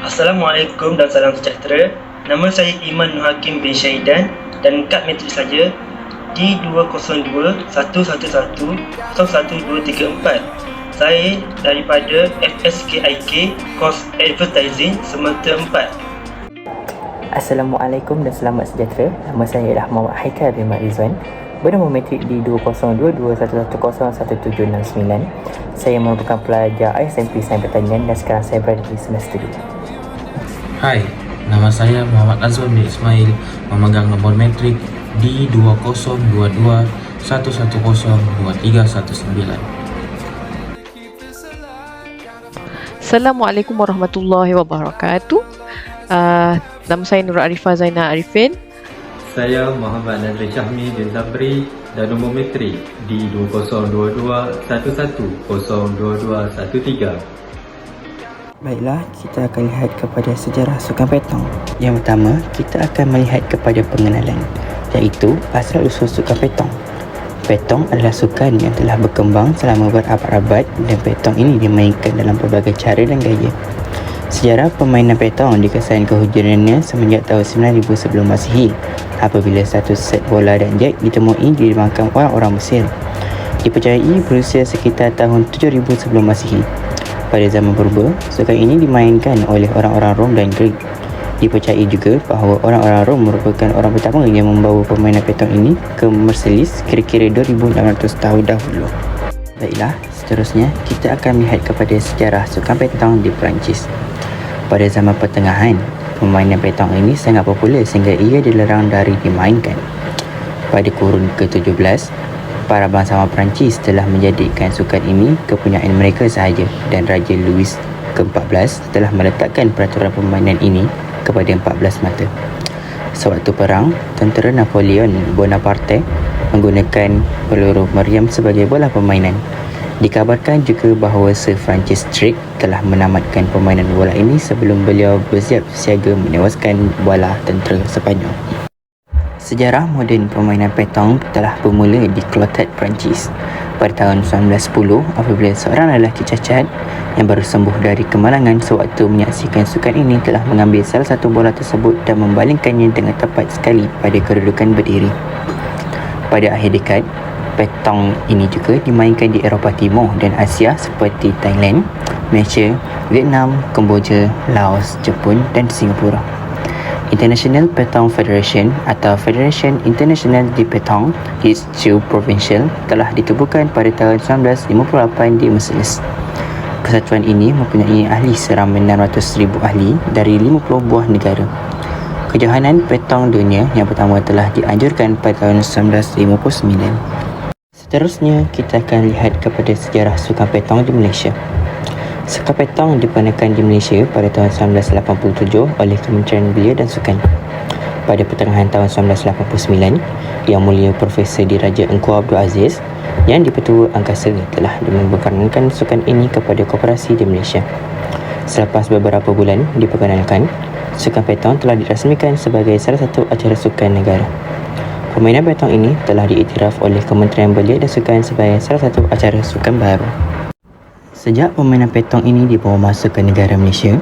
Assalamualaikum dan salam sejahtera. Nama saya Iman Nur Hakim bin Syahidan dan kad matrik saya D202-111-01234. Saya daripada FSKIK Kos Advertising Semata 4. Assalamualaikum dan selamat sejahtera. Nama saya ialah Muhammad Haikal bin Mat Rizwan. Bernama matrik D20221111769. Saya merupakan pelajar SMP Sains Pertanian dan sekarang saya berada di semester 2. Hai, nama saya Muhammad Azwan bin Ismail, memegang nombor matrik D20221102319. Assalamualaikum warahmatullahi wabarakatuh. Nama saya Nur Arifah Zainal Arifin. Saya Muhammad Nazri Syahmi bin Zabri dan nombor matrik D20221102213. Baiklah, kita akan lihat kepada sejarah sukan petong. Yang pertama, kita akan melihat kepada pengenalan, iaitu asal usul sukan petong. Petong adalah sukan yang telah berkembang selama berabad-abad dan petong ini dimainkan dalam pelbagai cara dan gaya. Sejarah permainan petong dikesan kehujarannya semenjak tahun 9000 sebelum Masihi, apabila satu set bola dan jet ditemui di makam orang-orang Mesir. Dipercayai berusia sekitar tahun 7000 sebelum Masihi. Pada zaman purba, sukan ini dimainkan oleh orang-orang Rom dan Greek. Dipercayai juga bahawa orang-orang Rom merupakan orang pertama yang membawa permainan petong ini ke Marseilles kira-kira 2600 tahun dahulu. Baiklah, seterusnya kita akan melihat kepada sejarah sukan petong di Perancis. Pada zaman pertengahan, permainan petong ini sangat popular sehingga ia dilarang dari dimainkan. Pada kurun ke-17, para bangsawan Perancis telah menjadikan sukan ini kepunyaan mereka sahaja dan Raja Louis ke-14 telah meletakkan peraturan permainan ini kepada 14 mata. Sewaktu perang, tentera Napoleon Bonaparte menggunakan peluru meriam sebagai bola permainan. Dikabarkan juga bahawa Sir Francis Drake telah menamatkan permainan bola ini sebelum beliau bersiap siaga menewaskan bala tentera Sepanyol. Sejarah moden permainan petong telah bermula di Clotet, Perancis pada tahun 1910 apabila seorang lelaki cacat yang baru sembuh dari kemalangan sewaktu menyaksikan sukan ini telah mengambil salah satu bola tersebut dan membalingkannya dengan tepat sekali pada kedudukan berdiri. Pada akhir dekad, petong ini juga dimainkan di Eropah Timur dan Asia seperti Thailand, Malaysia, Vietnam, Kemboja, Laos, Jepun dan Singapura. International Petong Federation atau Federation International de Petong is two provincial telah ditubuhkan pada tahun 1958 di Marseilles. Kesatuan ini mempunyai ahli seramai 600,000 ahli dari 50 buah negara. Kejohanan petong dunia yang pertama telah dianjurkan pada tahun 1959. Seterusnya, kita akan lihat kepada sejarah sukan petong di Malaysia. Sukan petong diperkenalkan di Malaysia pada tahun 1987 oleh Kementerian Belia dan Sukan. Pada pertengahan tahun 1989, Yang Mulia Profesor Diraja Engku Abdul Aziz yang di-Pertua Angkasa telah memperkenalkan sukan ini kepada koperasi di Malaysia. Selepas beberapa bulan diperkenalkan, sukan petong telah dirasmikan sebagai salah satu acara sukan negara. Permainan petong ini telah diiktiraf oleh Kementerian Belia dan Sukan sebagai salah satu acara sukan baru. Sejak permainan petong ini dibawa masuk ke negara Malaysia,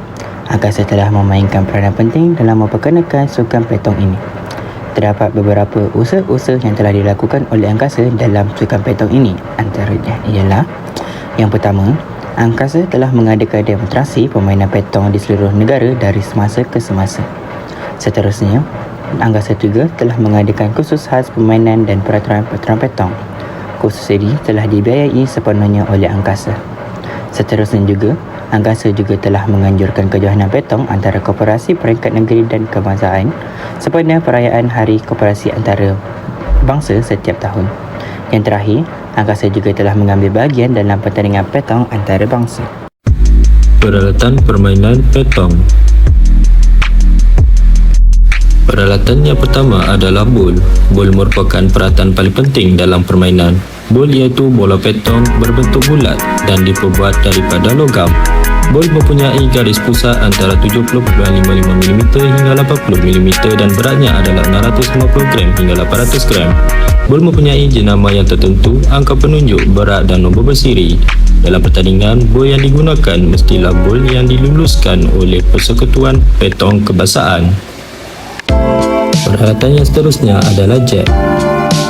Angkasa telah memainkan peranan penting dalam memperkenalkan sukan petong ini. Terdapat beberapa usaha-usaha yang telah dilakukan oleh Angkasa dalam sukan petong ini. Antaranya ialah, yang pertama, Angkasa telah mengadakan demonstrasi permainan petong di seluruh negara dari semasa ke semasa. Seterusnya, Angkasa juga telah mengadakan kursus khas permainan dan peraturan-peraturan petong. Kursus ini telah dibiayai sepenuhnya oleh Angkasa. Seterusnya juga, Angkasa juga telah menganjurkan kejohanan petong antara koperasi peringkat negeri dan kebangsaan sempena perayaan Hari Koperasi Antara Bangsa setiap tahun. Yang terakhir, Angkasa juga telah mengambil bahagian dalam pertandingan petong antarabangsa. Peralatan permainan petong. Peralatan yang pertama adalah bol. Bol merupakan peralatan paling penting dalam permainan. Bol iaitu bola petong berbentuk bulat dan diperbuat daripada logam. Bol mempunyai garis pusat antara 70.55mm hingga 80mm dan beratnya adalah 650 gram hingga 800 gram. Bol mempunyai jenama yang tertentu, angka penunjuk, berat dan nombor bersiri. Dalam pertandingan, bol yang digunakan mestilah bol yang diluluskan oleh Persekutuan Petong Kebangsaan. Peralatan yang seterusnya adalah jack.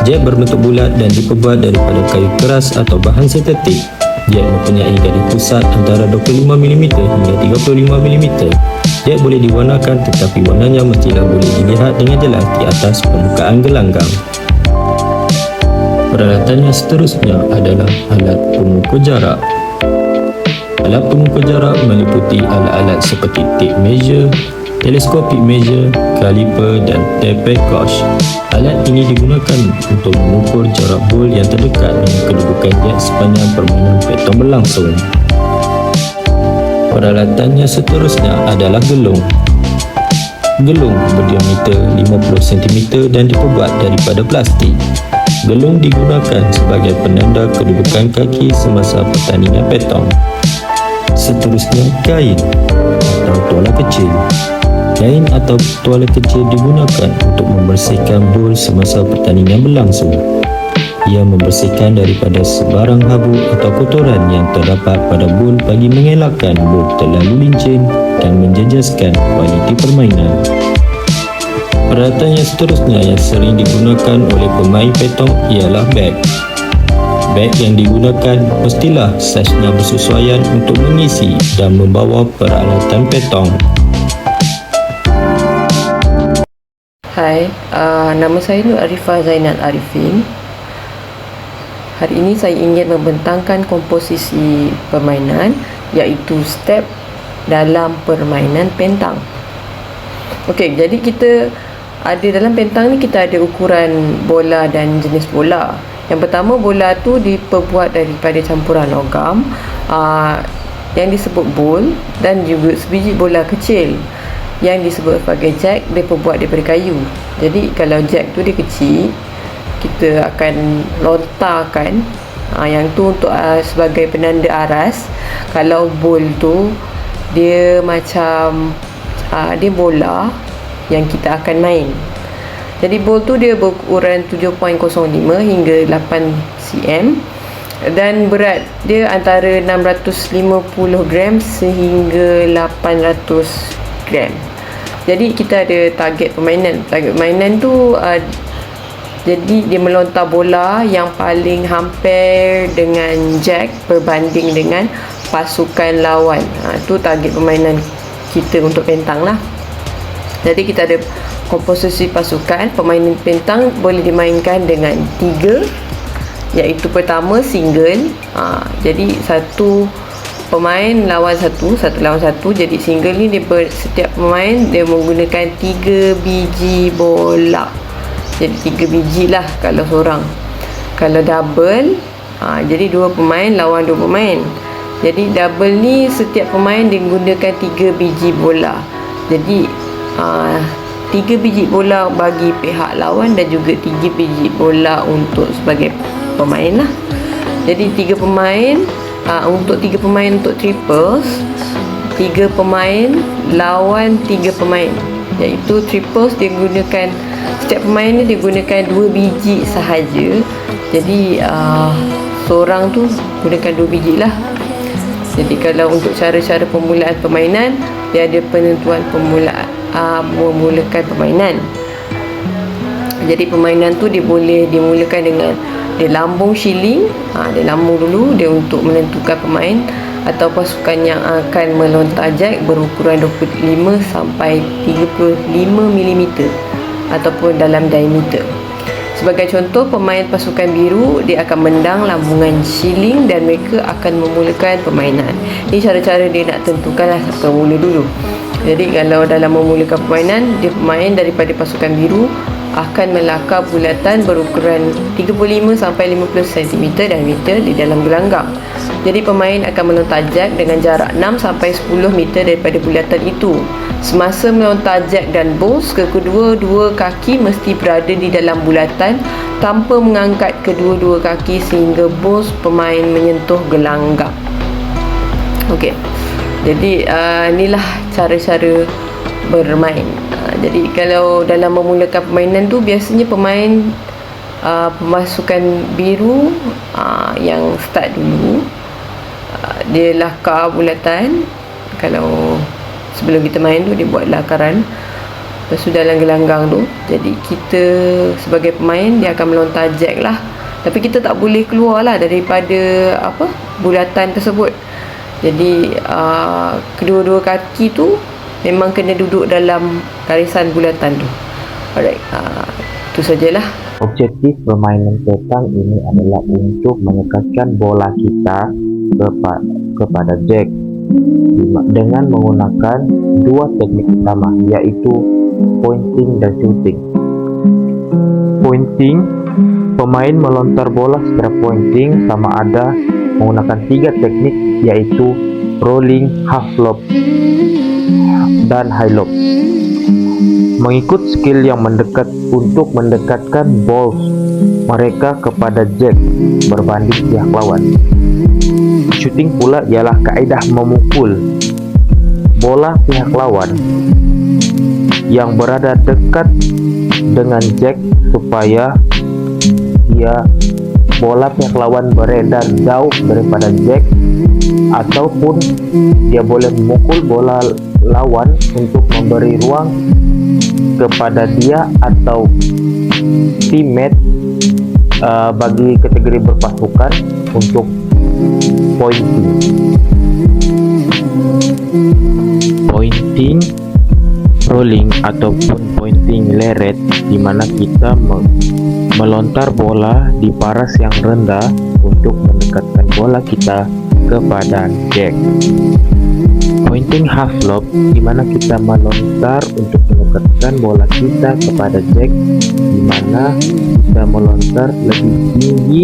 Jack berbentuk bulat dan diperbuat daripada kayu keras atau bahan sintetik. Jack mempunyai garis pusat antara 25mm hingga 35mm. Jack boleh diwarnakan tetapi warnanya mestilah boleh dilihat dengan jelas di atas permukaan gelanggang. Peralatan yang seterusnya adalah alat pengukur jarak. Alat pengukur jarak meliputi alat-alat seperti tape measure, teleskopik measure, kaliper dan tape gauge. Alat ini digunakan untuk mengukur jarak bol yang terdekat dengan kedudukan jack sepanjang permainan petong berlangsung. Peralatan yang seterusnya adalah gelung. Gelung berdiameter 50 cm dan diperbuat daripada plastik. Gelung digunakan sebagai penanda kedudukan kaki semasa pertandingan petong. Seterusnya, kain atau tuala kecil. Kain atau tuala kecil digunakan untuk membersihkan bol semasa pertandingan berlangsung. Ia membersihkan daripada sebarang habuk atau kotoran yang terdapat pada bol bagi mengelakkan bol terlalu licin dan menjejaskan kualiti permainan. Peralatan yang seterusnya yang sering digunakan oleh pemain petong ialah beg. Beg yang digunakan mestilah saiznya bersesuaian untuk mengisi dan membawa peralatan petong. Hai, nama saya Nur Arifah Zainal Arifin. Hari ini saya ingin membentangkan komposisi permainan iaitu step dalam permainan pentang. Okey, jadi kita ada dalam pentang ni kita ada ukuran bola dan jenis bola. Yang pertama, bola tu diperbuat daripada campuran logam yang disebut bol dan juga sebiji bola kecil yang disebut sebagai jack, dia perbuat daripada kayu. Jadi kalau jack tu dia kecil, kita akan lontarkan yang tu untuk sebagai penanda aras. Kalau bol tu dia macam dia bola yang kita akan main. Jadi bol tu dia berukuran 7.05 hingga 8 cm dan berat dia antara 650 gram sehingga 800 gram. Jadi kita ada target permainan. Target permainan tu jadi dia melontar bola yang paling hampir dengan jack berbanding dengan pasukan lawan. Itu target permainan kita untuk pentang lah. Jadi kita ada komposisi pasukan. Permainan pentang boleh dimainkan dengan 3, iaitu pertama single. Jadi satu pemain lawan satu lawan satu. Jadi single ni dia setiap pemain dia menggunakan 3 biji bola. Jadi 3 biji lah kalau seorang. Kalau double, jadi 2 pemain lawan 2 pemain. Jadi double ni setiap pemain dia menggunakan 3 biji bola. Jadi 3 biji bola bagi pihak lawan dan juga 3 biji bola untuk sebagai pemain lah. Jadi 3 pemain untuk 3 pemain untuk triples, 3 pemain lawan 3 pemain, iaitu triples dia gunakan, setiap pemain ni dia gunakan 2 biji sahaja. Jadi seorang tu gunakan 2 biji lah. Jadi kalau untuk cara-cara permulaan permainan, dia ada penentuan memulakan permainan. Jadi permainan tu dia boleh dimulakan dengan dia lambung shilling. Dia lambung dulu dia untuk menentukan pemain atau pasukan yang akan melontar jack berukuran 25 sampai 35 mm ataupun dalam diameter. Sebagai contoh, pemain pasukan biru dia akan mendang lambungan shilling dan mereka akan memulakan permainan. Ini cara-cara dia nak tentukanlah siapa mula dulu. Jadi kalau dalam memulakan permainan, dia pemain daripada pasukan biru akan melakar bulatan berukuran 35 sampai 50 cm diameter di dalam gelanggang. Jadi pemain akan melontar jack dengan jarak 6 sampai 10 meter daripada bulatan itu. Semasa melontar jack dan balls, kedua-dua kaki mesti berada di dalam bulatan tanpa mengangkat kedua-dua kaki sehingga balls pemain menyentuh gelanggang. Okey. Jadi inilah cara-cara bermain. Jadi kalau dalam memulakan permainan tu, biasanya pemain pemasukan biru yang start dulu. Dia lakar bulatan. Kalau sebelum kita main tu, dia buat lakaran. Lepas tu dalam gelanggang tu, jadi kita sebagai pemain, dia akan melontar jack lah. Tapi kita tak boleh keluar lah daripada bulatan tersebut. Jadi kedua-dua kaki tu memang kena duduk dalam garisan bulatan tu. Alright, itu sajalah. Objektif permainan petang ini adalah untuk mendekatkan bola kita kepada jack dengan menggunakan dua teknik utama, yaitu pointing dan shooting. Pointing, pemain melontar bola secara pointing sama ada menggunakan 3 teknik, yaitu rolling, half lob, dan high lob. Mengikut skill yang mendekat untuk mendekatkan balls mereka kepada jack berbanding pihak lawan. Shooting pula ialah kaedah memukul bola pihak lawan yang berada dekat dengan jack supaya bola pihak lawan beredar jauh daripada jack, ataupun dia boleh memukul bola lawan untuk memberi ruang kepada dia atau teammate bagi kategori berpasukan untuk pointing, rolling ataupun pointing leret, di mana kita melontar bola di paras yang rendah untuk mendekatkan bola kita kepada jack. Pointing half lob, di mana kita melontar untuk mendekatkan bola kita kepada jack, di mana kita melontar lebih tinggi,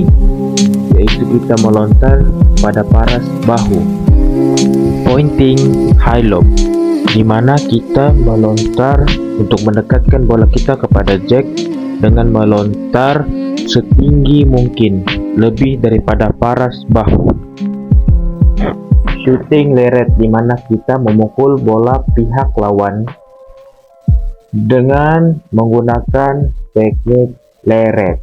yaitu kita melontar pada paras bahu. Pointing high lob, di mana kita melontar untuk mendekatkan bola kita kepada jack dengan melontar setinggi mungkin, lebih daripada paras bahu. Shooting leret, di mana kita memukul bola pihak lawan dengan menggunakan teknik leret.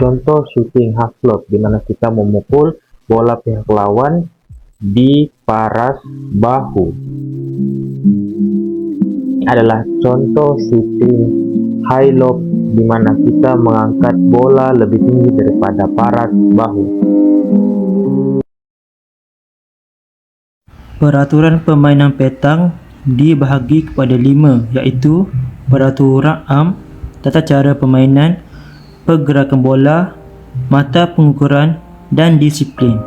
Contoh shooting half lob, di mana kita memukul bola pihak lawan di paras bahu. Ini adalah contoh shooting high lob, di mana kita mengangkat bola lebih tinggi daripada paras bahu. Peraturan permainan petang dibahagi kepada 5, iaitu peraturan am, tata cara permainan, pergerakan bola, mata pengukuran dan disiplin.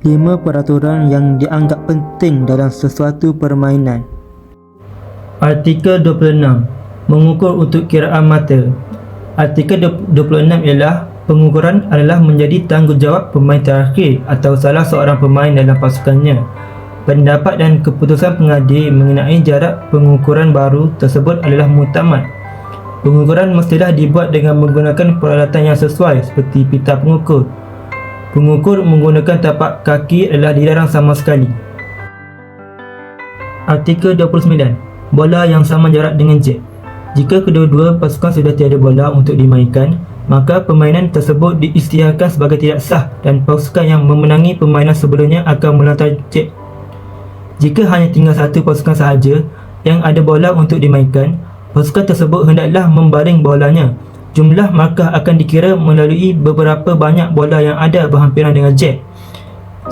Lima peraturan yang dianggap penting dalam sesuatu permainan. Artikel 26, mengukur untuk kiraan mata. Artikel 26 ialah pengukuran adalah menjadi tanggungjawab pemain terakhir atau salah seorang pemain dalam pasukannya. Pendapat dan keputusan pengadil mengenai jarak pengukuran baru tersebut adalah muktamad. Pengukuran mestilah dibuat dengan menggunakan peralatan yang sesuai seperti pita pengukur. Pengukur menggunakan tapak kaki adalah dilarang sama sekali. Artikel 29, bola yang sama jarak dengan jack. Jika kedua-dua pasukan sudah tiada bola untuk dimainkan, maka permainan tersebut diisytiharkan sebagai tidak sah dan pasukan yang memenangi permainan sebelumnya akan melontar jack. Jika hanya tinggal satu pasukan sahaja yang ada bola untuk dimainkan, pasukan tersebut hendaklah membaling bolanya. Jumlah markah akan dikira melalui beberapa banyak bola yang ada berhampiran dengan jack.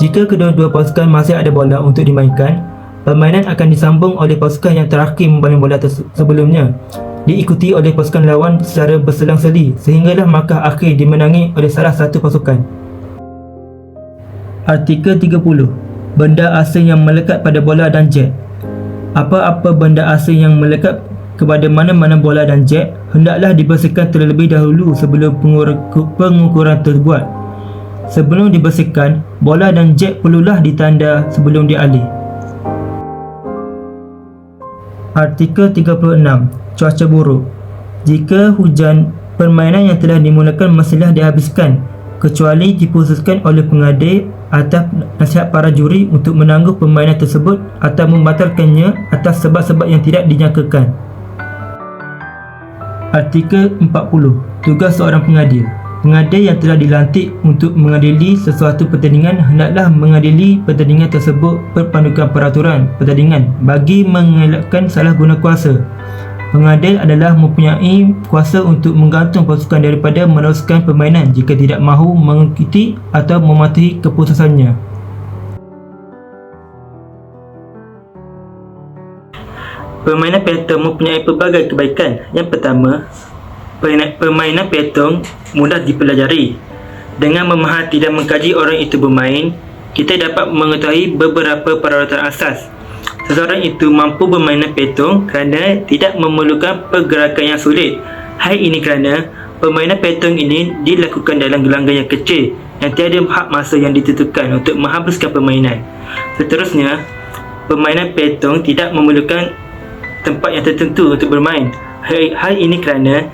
Jika kedua-dua pasukan masih ada bola untuk dimainkan, permainan akan disambung oleh pasukan yang terakhir membaling bola sebelumnya, diikuti oleh pasukan lawan secara berselang-seli sehinggalah markah akhir dimenangi oleh salah satu pasukan. Artikel 30, benda asing yang melekat pada bola dan jet. Apa-apa benda asing yang melekat kepada mana-mana bola dan jet hendaklah dibersihkan terlebih dahulu sebelum pengukuran terbuat. Sebelum dibersihkan, bola dan jet perlulah ditanda sebelum dialih. Artikel 36. Cuaca buruk. Jika hujan, permainan yang telah dimulakan mestilah dihabiskan kecuali dikhususkan oleh pengadil atas nasihat para juri untuk menangguh permainan tersebut atau membatalkannya atas sebab-sebab yang tidak dinyatakan. Artikel 40. Tugas seorang pengadil. Pengadil yang telah dilantik untuk mengadili sesuatu pertandingan hendaklah mengadili pertandingan tersebut berpandukan peraturan pertandingan bagi mengelakkan salah guna kuasa. Pengadil adalah mempunyai kuasa untuk menggantung pasukan daripada meneruskan permainan jika tidak mahu mengikuti atau mematuhi keputusannya. Permainan peatong mempunyai pelbagai kebaikan. Yang pertama, permainan peatong mudah dipelajari. Dengan memerhati dan mengkaji orang itu bermain, kita dapat mengetahui beberapa peralatan asas. Seseorang itu mampu bermain peatong kerana tidak memerlukan pergerakan yang sulit. Hal ini kerana permainan peatong ini dilakukan dalam gelanggang yang kecil yang tiada had masa yang ditentukan untuk menghabiskan permainan. Seterusnya, permainan peatong tidak memerlukan tempat yang tertentu untuk bermain. Hal ini kerana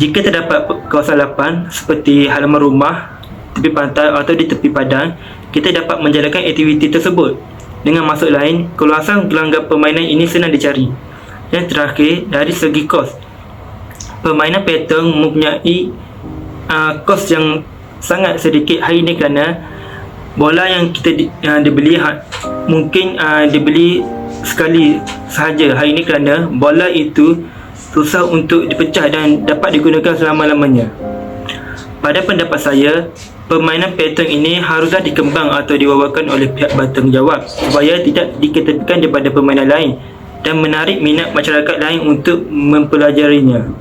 jika terdapat kawasan lapang seperti halaman rumah, tepi pantai atau di tepi padang, kita dapat menjalankan aktiviti tersebut. Dengan maksud lain, keluasan gelanggang permainan ini senang dicari. Yang terakhir, dari segi kos, permainan peatong mempunyai kos yang sangat sedikit. Hal ini kerana bola yang kita dibeli mungkin dibeli sekali sahaja. Hal ini kerana bola itu susah untuk dipecah dan dapat digunakan selama-lamanya. Pada pendapat saya, permainan peatong ini haruslah dikembang atau diwawakan oleh pihak bertanggungjawab supaya tidak diketepikan daripada permainan lain dan menarik minat masyarakat lain untuk mempelajarinya.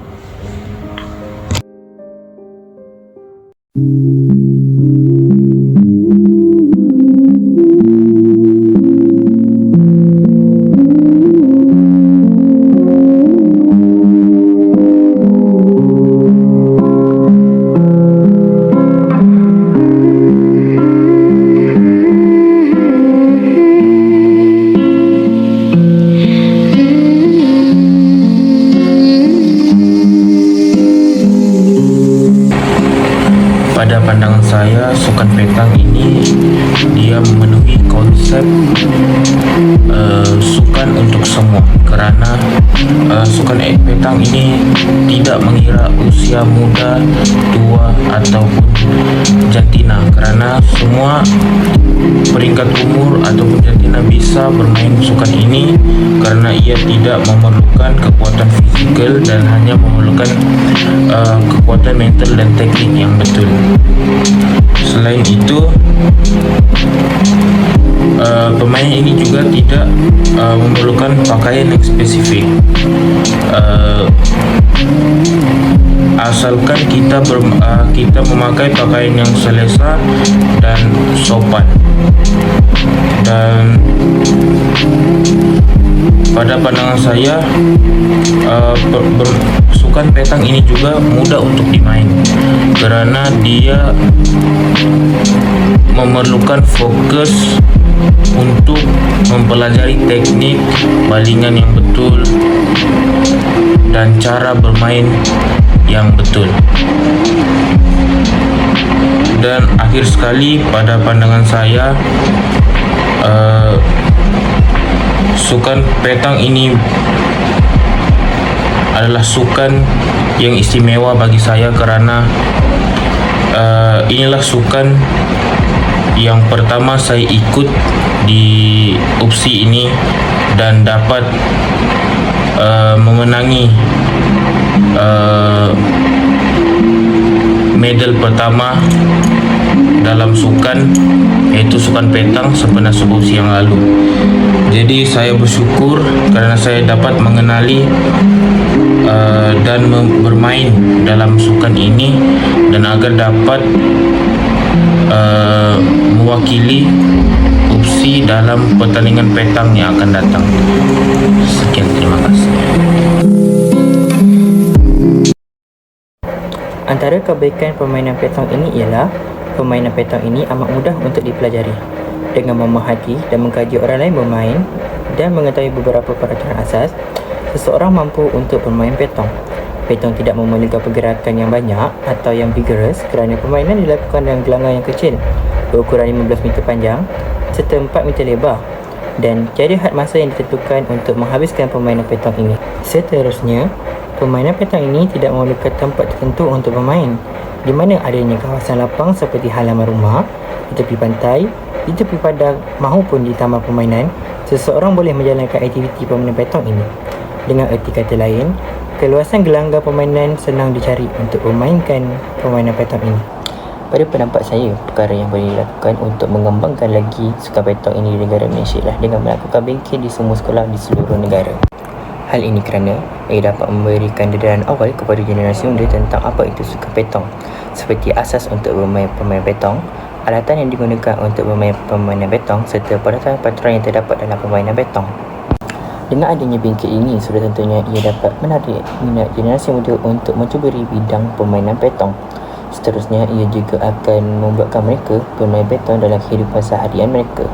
Pada pandangan saya, sukan petang ini dia memenuhi konsep sukan untuk semua kerana sukan petang ini tidak mengira usia muda, tua ataupun jantina kerana semua peringkat umur ataupun jantina bisa bermain sukan ini kerana ia tidak memerlukan kekuatan fizikal dan hanya memerlukan kekuatan mental dan teknik yang betul. Selain itu, permainan ini juga tidak memerlukan pakaian yang spesifik, asalkan kita memakai pakaian yang selesa dan sopan. Dan pada pandangan saya, sukan petang ini juga mudah untuk dimain kerana dia memerlukan fokus untuk mempelajari teknik balingan yang betul dan cara bermain yang betul. Dan akhir sekali, pada pandangan saya, sukan petang ini adalah sukan yang istimewa bagi saya kerana inilah sukan yang pertama saya ikut di UPSI ini dan dapat memenangi medal pertama dalam sukan, yaitu sukan petang sempena sebuah usia yang lalu. Jadi saya bersyukur kerana saya dapat mengenali dan bermain dalam sukan ini dan agar dapat mewakili dalam pertandingan petang yang akan datang. Sekian, terima kasih. Antara kebaikan permainan petang ini ialah permainan petang ini amat mudah untuk dipelajari. Dengan memahami dan mengkaji orang lain bermain dan mengetahui beberapa peraturan asas, seseorang mampu untuk bermain petang. Petang tidak memerlukan pergerakan yang banyak atau yang vigorous kerana permainan dilakukan dengan gelanggang yang kecil berukuran 15 meter panjang serta 4 meter lebar dan tiada had masa yang ditentukan untuk menghabiskan permainan petang ini. Seterusnya, permainan petang ini tidak memerlukan tempat tertentu untuk bermain, di mana adanya kawasan lapang seperti halaman rumah, di tepi pantai, di tepi padang maupun di taman permainan. Seseorang boleh menjalankan aktiviti permainan petang ini. Dengan erti kata lain, keluasan gelanggang permainan senang dicari untuk memainkan permainan petang ini. Pada pendapat saya, perkara yang boleh dilakukan untuk mengembangkan lagi sukan petang ini di negara Malaysia ialah dengan melakukan bengkel di semua sekolah di seluruh negara. Hal ini kerana ia dapat memberikan dedahan awal kepada generasi muda tentang apa itu sukan petang, seperti asas untuk bermain permainan petang, alatan yang digunakan untuk bermain permainan petang serta peraturan yang terdapat dalam permainan petang. Dengan adanya bengkel ini, sudah tentunya ia dapat menarik minat generasi muda untuk mencuburi bidang permainan petang. Seterusnya, ia juga akan membuatkan mereka bermain petang dalam kehidupan seharian mereka.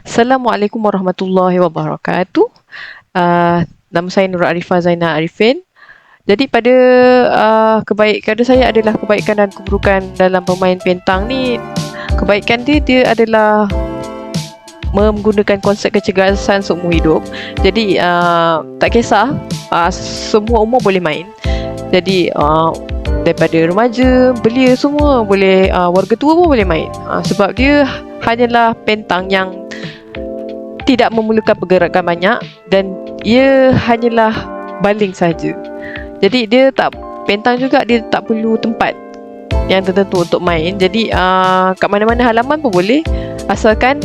Assalamualaikum warahmatullahi wabarakatuh. Nama saya Nur Arifah Zainal Arifin. Jadi pada kebaikan saya adalah kebaikan dan keburukan dalam bermain petang ni. Kebaikan dia adalah menggunakan konsep kecergasan seumur hidup. Jadi tak kisah, semua umur boleh main. Jadi daripada remaja, belia semua boleh, warga tua pun boleh main. Sebab dia hanyalah petang yang tidak memerlukan pergerakan banyak dan ia hanyalah baling saja. Jadi dia tak petang juga, dia tak perlu tempat yang tertentu untuk main. Jadi kat mana-mana halaman pun boleh, asalkan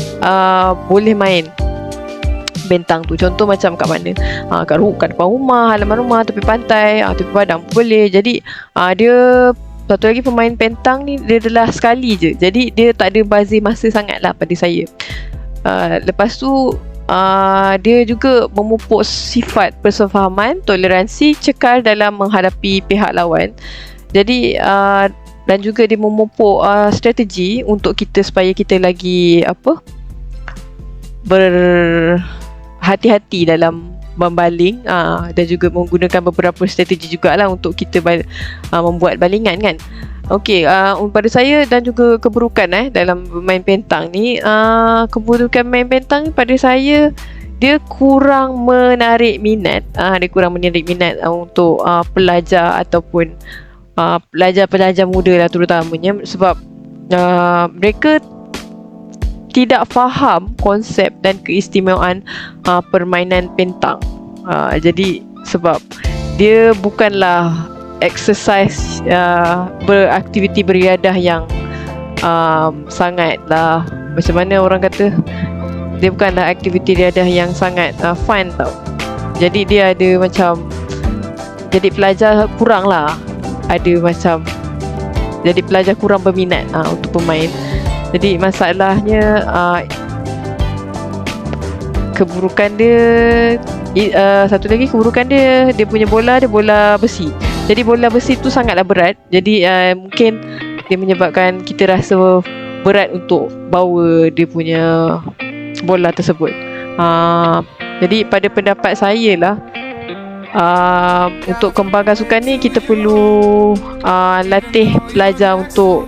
boleh main bentang tu. Contoh macam kat mana, kat depan rumah, halaman rumah, tepi pantai, tepi padang pun boleh. Jadi dia satu lagi pemain pentang ni dia adalah sekali je. Jadi dia tak ada bazir masa sangat lah pada saya. Lepas tu dia juga memupuk sifat persefahaman, toleransi, cekal dalam menghadapi pihak lawan. Jadi dan juga dia memupuk strategi untuk kita supaya kita lagi berhati-hati dalam membaling, dan juga menggunakan beberapa strategi jugalah untuk kita membuat balingan kan. Okey, pada saya dan juga keburukan dalam main pentang ni, keburukan main pentang pada saya dia kurang menarik minat. Untuk pelajar ataupun pelajar-pelajar muda lah terutamanya, sebab mereka tidak faham konsep dan keistimewaan permainan pentang. Jadi sebab dia bukanlah exercise, beraktiviti beriadah yang sangatlah, macam mana orang kata, dia bukanlah aktiviti beriadah yang sangat fun tau. Jadi dia ada macam, jadi pelajar kurang lah, ada macam, jadi pelajar kurang berminat untuk bermain. Jadi masalahnya, keburukan dia, satu lagi keburukan dia punya bola, dia bola besi. Jadi bola besi tu sangatlah berat. Jadi mungkin dia menyebabkan kita rasa berat untuk bawa dia punya bola tersebut. Jadi pada pendapat saya lah, untuk kembangkan sukan ni kita perlu latih pelajar untuk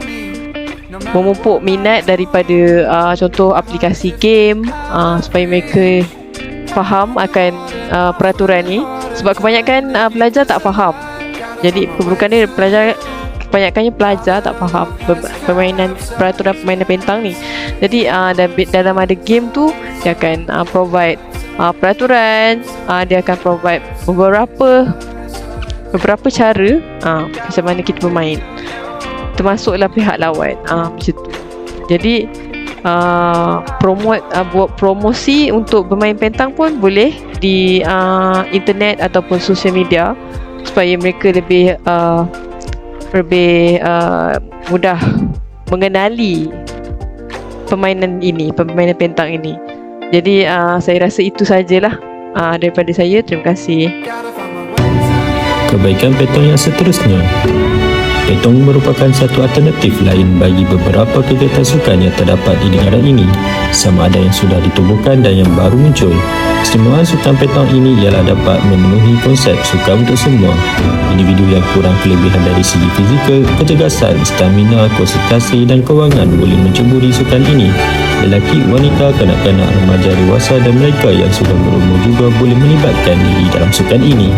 memupuk minat daripada contoh aplikasi game, supaya mereka faham akan peraturan ni. Sebab kebanyakan pelajar tak faham. Jadi keburukan dia, kebanyakannya pelajar tak faham peraturan permainan pentang ni. Jadi dalam ada game tu, dia akan provide peraturan, dia akan provide beberapa cara macam mana kita bermain, termasuklah pihak lawan, macam tu. Jadi buat promosi untuk bermain pentang pun boleh di internet ataupun social media, supaya mereka lebih mudah mengenali permainan petang ini. Jadi saya rasa itu sajalah daripada saya. Terima kasih. Kebaikan petong yang seterusnya. Petong merupakan satu alternatif lain bagi beberapa kegiatan sukan yang terdapat di negara ini, sama ada yang sudah ditubuhkan dan yang baru muncul. Keistimewaan sukan petong ini ialah dapat memenuhi konsep sukan untuk semua. Individu yang kurang kelebihan dari segi fizikal, kecergasan, stamina, konsentrasi dan kewangan boleh menceburi sukan ini. Lelaki, wanita, kanak-kanak, remaja, dewasa dan mereka yang sudah berumur juga boleh melibatkan diri dalam sukan ini.